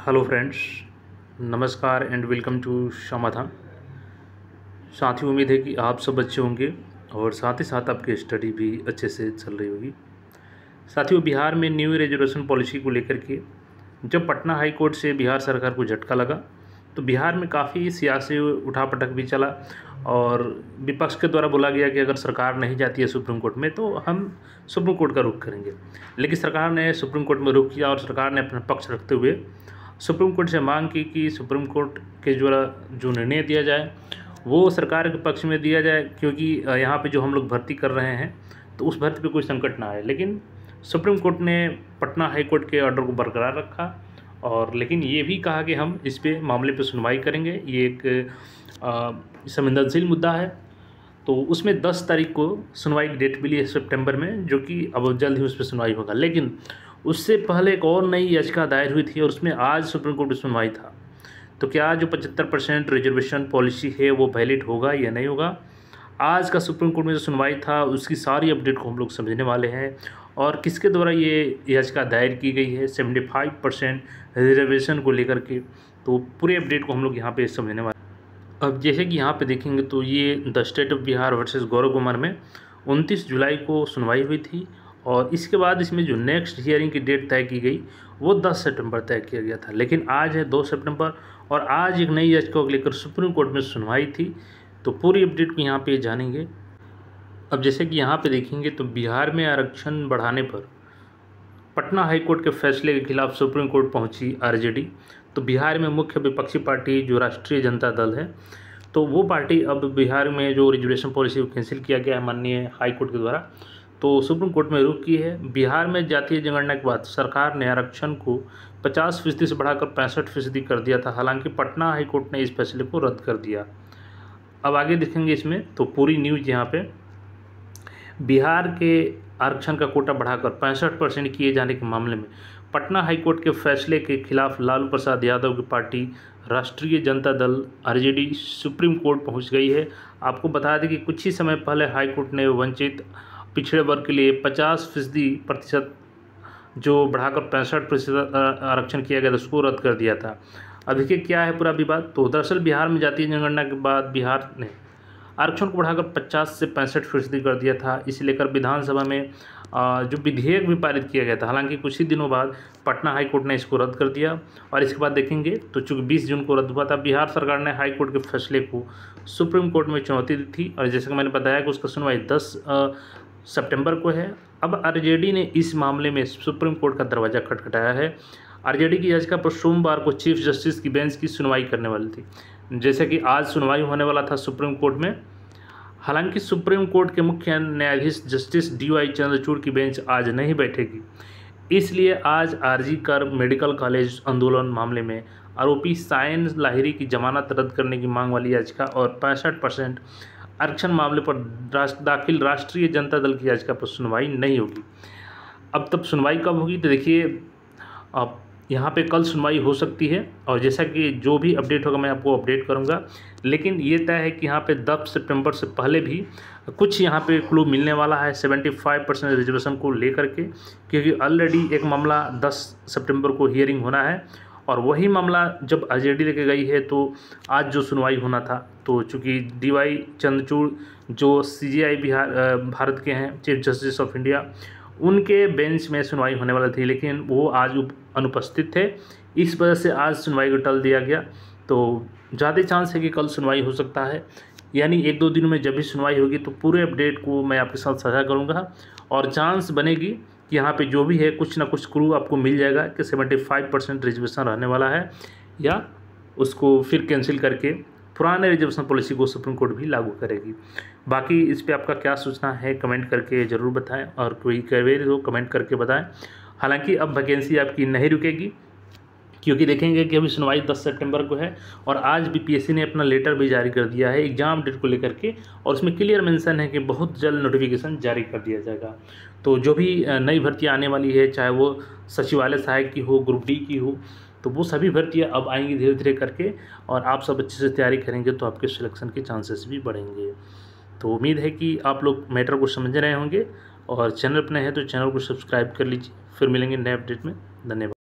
Hello friends, नमस्कार and welcome to समाधान। साथ ही उम्मीद है कि आप सब अच्छे होंगे और साथ ही साथ आपकी स्टडी भी अच्छे से चल रही होगी। साथियों, बिहार में न्यू रिजर्वेशन पॉलिसी को लेकर के जब पटना हाई कोर्ट से बिहार सरकार को झटका लगा तो बिहार में काफ़ी सियासी उठापटक भी चला और विपक्ष के द्वारा बोला गया कि अगर सरकार नहीं जाती है सुप्रीम कोर्ट में तो हम सुप्रीम कोर्ट का रुख करेंगे। लेकिन सरकार ने सुप्रीम कोर्ट में रुख किया और सरकार ने अपना पक्ष रखते हुए सुप्रीम कोर्ट से मांग की कि सुप्रीम कोर्ट के जो निर्णय दिया जाए वो सरकार के पक्ष में दिया जाए, क्योंकि यहाँ पे जो हम लोग भर्ती कर रहे हैं तो उस भर्ती पे कोई संकट ना आए। लेकिन सुप्रीम कोर्ट ने पटना हाई कोर्ट के ऑर्डर को बरकरार रखा और लेकिन ये भी कहा कि हम इस पे मामले पे सुनवाई करेंगे। ये एक संवेदनशील मुद्दा है, तो उसमें 10 तारीख को सुनवाई की डेट मिली है सितंबर में, जो कि अब जल्द ही उस पर सुनवाई होगा। लेकिन उससे पहले एक और नई याचिका दायर हुई थी और उसमें आज सुप्रीम कोर्ट में सुनवाई था। तो क्या जो 75% रिजर्वेशन पॉलिसी है वो वैलिड होगा या नहीं होगा, आज का सुप्रीम कोर्ट में जो सुनवाई था उसकी सारी अपडेट को हम लोग समझने वाले हैं और किसके द्वारा ये याचिका दायर की गई है 75% रिजर्वेशन को लेकर के, तो पूरे अपडेट को हम लोग यहाँ पे समझने वाले। अब जैसे कि यहाँ पे देखेंगे तो ये the state of Bihar versus Gaurav Kumar में 29 जुलाई को सुनवाई हुई थी और इसके बाद इसमें जो नेक्स्ट हियरिंग की डेट तय की गई वो 10 सितंबर तय किया गया था। लेकिन आज है 2 सितंबर और आज एक नई याचिका को लेकर सुप्रीम कोर्ट में सुनवाई थी, तो पूरी अपडेट को यहाँ पे जानेंगे। अब जैसे कि यहाँ पे देखेंगे तो बिहार में आरक्षण बढ़ाने पर पटना हाई कोर्ट के फैसले के खिलाफ सुप्रीम कोर्ट पहुंची आरजेडी। तो बिहार में मुख्य विपक्षी पार्टी जो राष्ट्रीय जनता दल है, तो वो पार्टी अब बिहार में जो रिजर्वेशन पॉलिसी को कैंसिल किया गया है माननीय हाई कोर्ट के द्वारा, तो सुप्रीम कोर्ट में रुख की है। बिहार में जातीय जनगणना के बाद सरकार ने आरक्षण को 50% से बढ़ाकर 65% कर दिया था। हालांकि पटना हाई कोर्ट ने इस फैसले को रद्द कर दिया। अब आगे देखेंगे इसमें तो पूरी न्यूज़ यहाँ पे बिहार के आरक्षण का कोटा बढ़ाकर 65% किए जाने के मामले में पटना हाईकोर्ट के फैसले के खिलाफ लालू प्रसाद यादव की पार्टी राष्ट्रीय Janata Dal RJD supreme court पहुंच गई है। आपको बता दें कि कुछ ही समय पहले हाईकोर्ट ने वंचित पिछड़े वर्ग के लिए 50% जो बढ़ाकर 65% आरक्षण किया गया था उसको रद्द कर दिया था। अब देखिए क्या है पूरा विवाद। तो दरअसल बिहार में जातीय जनगणना के बाद बिहार ने आरक्षण को बढ़ाकर 50 से 65% कर दिया था। इसे लेकर विधानसभा में जो विधेयक भी पारित किया गया था। हालांकि कुछ ही दिनों बाद पटना हाई कोर्ट ने इसको रद्द कर दिया और इसके बाद देखेंगे तो चूँकि 20 जून को रद्द हुआ था, बिहार सरकार ने हाई कोर्ट के फैसले को सुप्रीम कोर्ट में चुनौती दी थी और जैसे कि मैंने बताया कि उसका सुनवाई 10 सितंबर को है। अब आरजेडी ने इस मामले में सुप्रीम कोर्ट का दरवाज़ा खटखटाया है। आरजेडी की याचिका पर सोमवार को चीफ जस्टिस की बेंच की सुनवाई करने वाली थी, जैसे कि आज सुनवाई होने वाला था सुप्रीम कोर्ट में। हालांकि सुप्रीम कोर्ट के मुख्य न्यायाधीश जस्टिस DY चंद्रचूड़ की बेंच आज नहीं बैठेगी, इसलिए आज आरजी कर मेडिकल कॉलेज आंदोलन मामले में आरोपी सायन लाहिरी की जमानत रद्द करने की मांग वाली याचिका और 65% आरक्षण मामले पर दाखिल राष्ट्रीय जनता दल की याचिका पर सुनवाई नहीं होगी। अब तब सुनवाई कब होगी तो देखिए, अब यहाँ पे कल सुनवाई हो सकती है और जैसा कि जो भी अपडेट होगा मैं आपको अपडेट करूँगा। लेकिन ये तय है कि यहाँ पे 10 सितंबर से पहले भी कुछ यहाँ पे क्लू मिलने वाला है 75% रिजर्वेशन को लेकर के, क्योंकि ऑलरेडी एक मामला 10 सितंबर को हियरिंग होना है और वही मामला जब आरजेडी लेके गई है तो आज जो सुनवाई होना था, तो चूँकि DY चंद्रचूड़ जो CJI भारत के हैं, चीफ जस्टिस ऑफ इंडिया, उनके बेंच में सुनवाई होने वाली थी, लेकिन वो आज अनुपस्थित थे। इस वजह से आज सुनवाई को टल दिया गया। तो ज़्यादा चांस है कि कल सुनवाई हो सकता है, यानी 1-2 दिनों में जब भी सुनवाई होगी तो पूरे अपडेट को मैं आपके साथ साझा करूँगा और चांस बनेगी कि यहाँ पे जो भी है कुछ ना कुछ क्लू आपको मिल जाएगा कि 75% रिजर्वेशन रहने वाला है या उसको फिर कैंसिल करके पुराने रिजर्वेशन पॉलिसी को सुप्रीम कोर्ट भी लागू करेगी। बाकी इस पे आपका क्या सोचना है कमेंट करके ज़रूर बताएं और कोई क्वेरी हो कमेंट करके बताएं। हालांकि अब वैकेंसी आपकी नहीं रुकेगी, क्योंकि देखेंगे कि अभी सुनवाई 10 सितंबर को है और आज BPSC ने अपना लेटर भी जारी कर दिया है एग्ज़ाम डेट को लेकर के और उसमें क्लियर मेंशन है कि बहुत जल्द नोटिफिकेशन जारी कर दिया जाएगा। तो जो भी नई भर्तियाँ आने वाली है, चाहे वो सचिवालय सहायक की हो, ग्रुप D की हो, तो वो सभी भर्तियाँ अब आएंगी धीरे धीरे करके और आप सब अच्छे से तैयारी करेंगे तो आपके सिलेक्शन के चांसेस भी बढ़ेंगे। तो उम्मीद है कि आप लोग मैटर को समझ रहे होंगे और चैनल पर नए हैं तो चैनल को सब्सक्राइब कर लीजिए। फिर मिलेंगे नए अपडेट में। धन्यवाद।